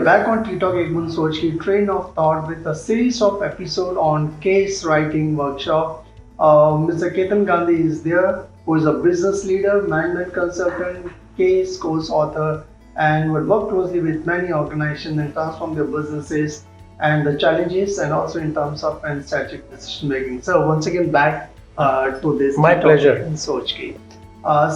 back on TTalk Boond Soch, train of thought with a series of episodes on case writing workshop. Mr. Ketan Gandhi is there, who is a business leader, management consultant, case course author, and would work closely with many organizations and transform their businesses and the challenges, and also in terms of and strategic decision making. So once again back to this. My pleasure. Soch.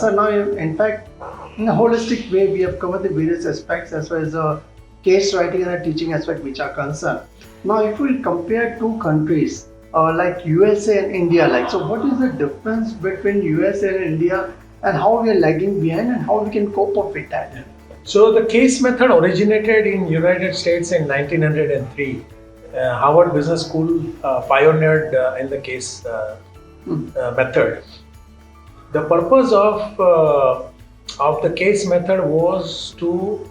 So now, in fact, in a holistic way, we have covered the various aspects as well as the case writing and the teaching aspect which are concerned. Now, if we compare two countries like USA and India, so what is the difference between USA and India, and how we are lagging behind and how we can cope up with that? So the case method originated in United States in 1903. Harvard Business School pioneered in the case method. The purpose of the case method was to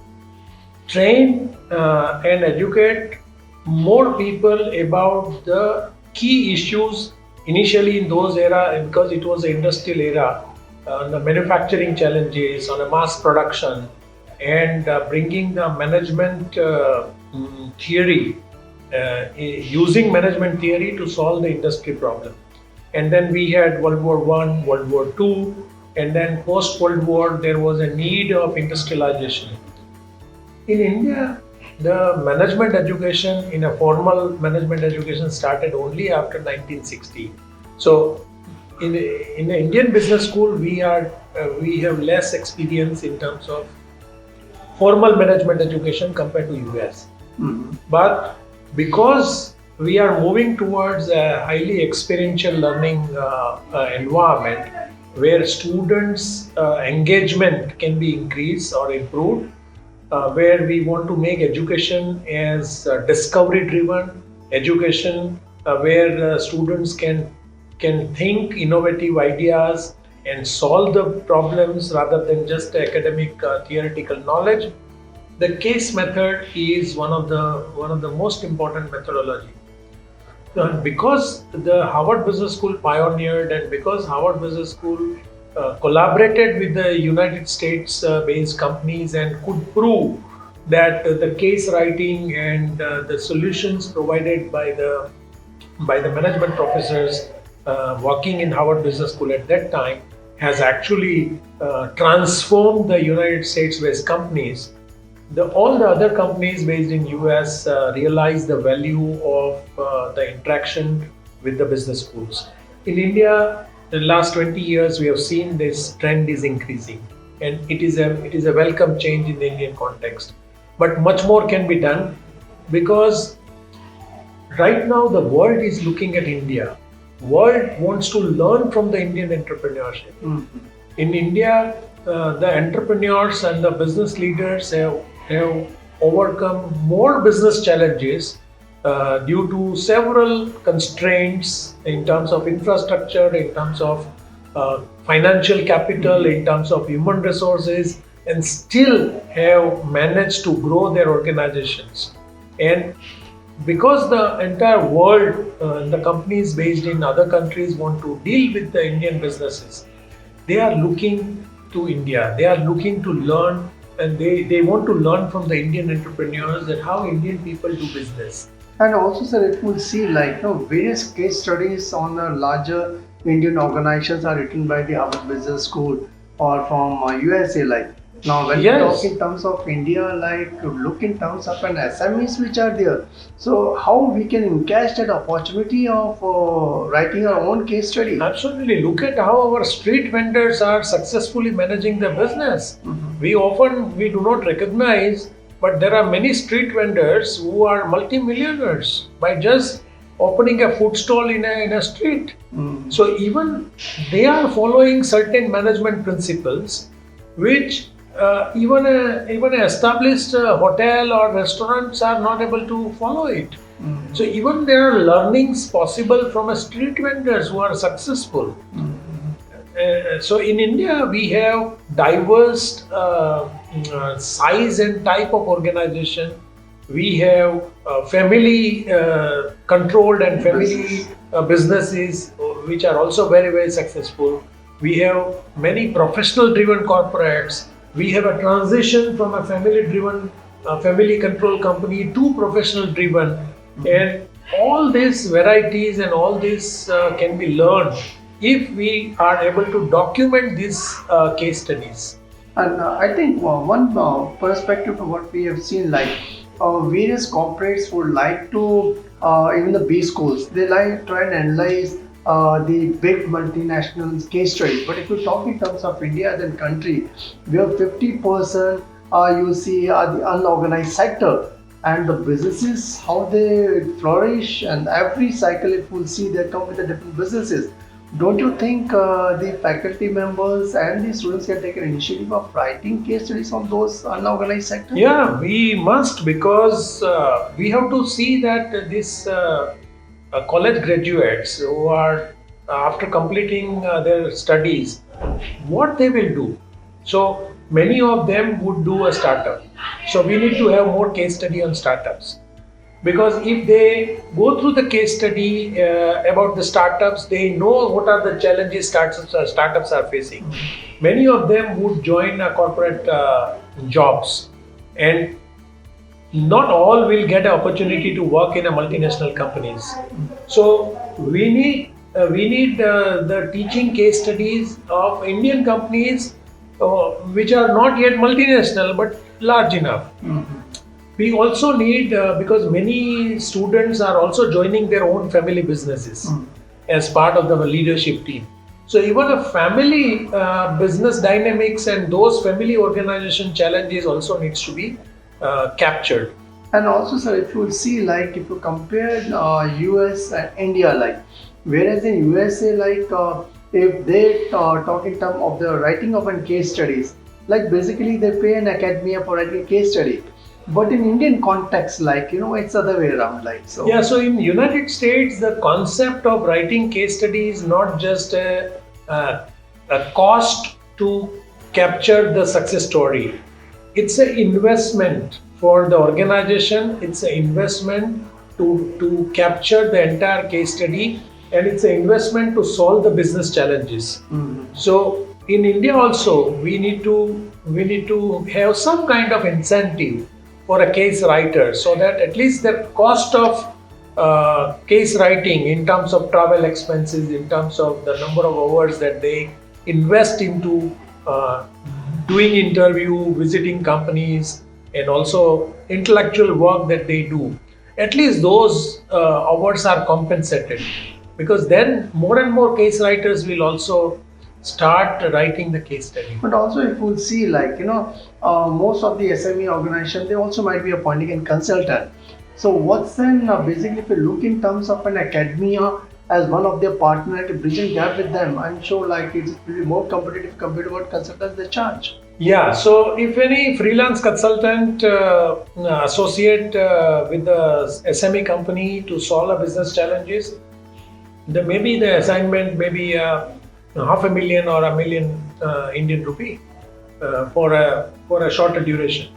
train and educate more people about the key issues initially in those era, because it was the industrial era, the manufacturing challenges on a mass production, and bringing the management theory, using management theory to solve the industry problem. And then we had World War I, World War II, and then post-World War there was a need of industrialization. In India, the management education, in a formal management education, started only after 1960. So in the Indian business school, we have less experience in terms of formal management education compared to US. Mm-hmm. But because we are moving towards a highly experiential learning environment where students' engagement can be increased or improved, where we want to make education as discovery-driven education, where students can think innovative ideas and solve the problems rather than just academic theoretical knowledge. The case method is one of the most important methodology. Because the Harvard Business School pioneered, and because Harvard Business School collaborated with the United States based companies and could prove that the case writing and the solutions provided by the management professors working in Harvard Business School at that time has actually transformed the United States based companies. All the other companies based in US realize the value of the interaction with the business schools. In India, in the last 20 years, we have seen this trend is increasing, and it is a welcome change in the Indian context. But much more can be done, because right now the world is looking at India. World wants to learn from the Indian entrepreneurship. Mm-hmm. In India, the entrepreneurs and the business leaders have overcome more business challenges due to several constraints in terms of infrastructure, in terms of financial capital, in terms of human resources, and still have managed to grow their organizations. And because the entire world, the companies based in other countries want to deal with the Indian businesses, they are looking to India. They are looking to learn, and they want to learn from the Indian entrepreneurs that how Indian people do business. And also, sir, it will see various case studies on the larger Indian organizations are written by the Harvard Business School or from USA. Now, when yes. we talk in terms of India, look in terms of an SMEs which are there. So, how we can encash that opportunity of writing our own case study? Absolutely. Look at how our street vendors are successfully managing their business. Mm-hmm. We do not recognize, but there are many street vendors who are multi-millionaires by just opening a food stall in a street. Mm-hmm. So, even they are following certain management principles, which even an established hotel or restaurants are not able to follow it. Mm-hmm. So even there are learnings possible from a street vendors who are successful. Mm-hmm. So in India we have diverse size and type of organization. We have family controlled and family businesses which are also very, very successful. We have many professional driven corporates. We have a transition from a family driven a family control company to professional driven, and all these varieties and all this can be learned if we are able to document these case studies. And I think one perspective to what we have seen, like various corporates would like to, even the B schools, they like try and analyze the big multinationals case studies. But if you talk in terms of India as a country, we have 50% you see the unorganized sector. And the businesses, how they flourish, and every cycle, if we'll see, they come with the different businesses. Don't you think the faculty members and the students can take an initiative of writing case studies on those unorganized sectors? Yeah, we must, because we have to see that this college graduates who are after completing their studies, what they will do. So many of them would do a startup. So we need to have more case study on startups, because if they go through the case study about the startups, they know what are the challenges startups are facing. Many of them would join corporate jobs, and not all will get an opportunity to work in a multinational companies. So we need the teaching case studies of Indian companies which are not yet multinational but large enough. We also need, because many students are also joining their own family businesses as part of the leadership team. So even a family business dynamics and those family organization challenges also needs to be captured. And also, sir, if you see, like, if you compare US and India, like, whereas in USA, like, if they talk in terms of the writing of a case studies, like, basically they pay an academia for writing a case study. But in Indian context, like, it's other way around, like, so. Yeah, so in United States, the concept of writing case study is not just a cost to capture the success story. It's an investment for the organization. It's an investment to capture the entire case study, and it's an investment to solve the business challenges. So in India also, we need to have some kind of incentive for a case writer, so that at least the cost of case writing in terms of travel expenses, in terms of the number of hours that they invest into doing interview, visiting companies, and also intellectual work that they do, at least those hours are compensated, because then more and more case writers will also start writing the case study. But also, if we'll see, like, most of the SME organization, they also might be appointing a consultant. So what's then basically, if you look in terms of an academia as one of their partner to bridge a gap with them, I'm sure like it's really more competitive compared to what consultants they charge. Yeah, so if any freelance consultant associate with the SME company to solve a business challenges, then maybe the assignment may be $500,000 or $1 million Indian rupee for a shorter duration.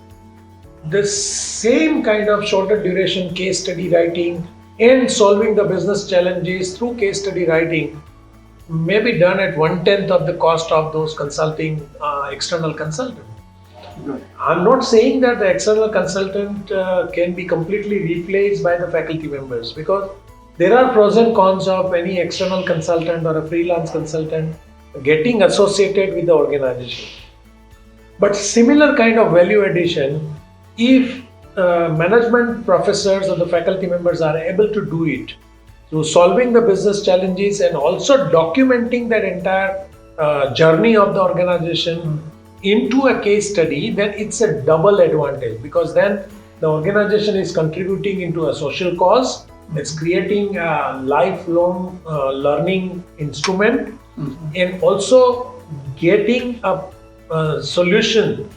The same kind of shorter duration case study writing and solving the business challenges through case study writing may be done at 1/10 of the cost of those consulting external consultant. Good. I'm not saying that the external consultant can be completely replaced by the faculty members, because there are pros and cons of any external consultant or a freelance consultant getting associated with the organization. But similar kind of value addition, if management professors or the faculty members are able to do it through solving the business challenges and also documenting that entire journey of the organization into a case study, then it's a double advantage, because then the organization is contributing into a social cause. It's creating a lifelong learning instrument, and also getting a solution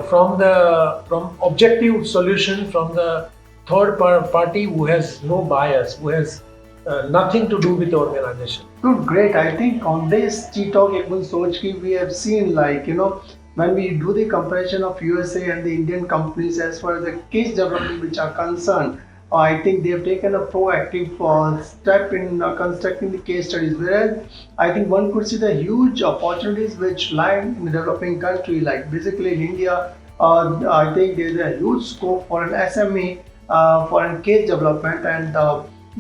from objective solution from the third party who has no bias, who has nothing to do with the organization. Good, great. I think on this TTalk Boond Soch we have seen, like, when we do the comparison of USA and the Indian companies as far as the case development which are concerned, I think they have taken a proactive step in constructing the case studies, whereas I think one could see the huge opportunities which lie in the developing country, like basically in India. I think there's a huge scope for an SME for a case development, and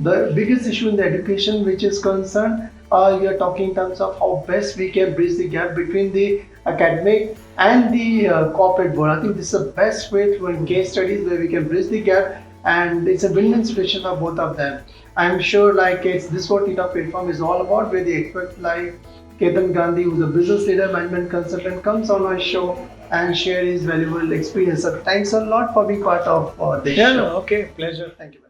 the biggest issue in the education which is concerned, you are talking in terms of how best we can bridge the gap between the academic and the corporate world. I think this is the best way through case studies where we can bridge the gap, and it's a win-win situation for both of them. I'm sure like it's this what TTalk platform is all about, where the expert like Ketan Gandhi, who's a business leader, management consultant, comes on our show and share his valuable experience. So thanks a lot for being part of this show. Okay, pleasure. Thank you.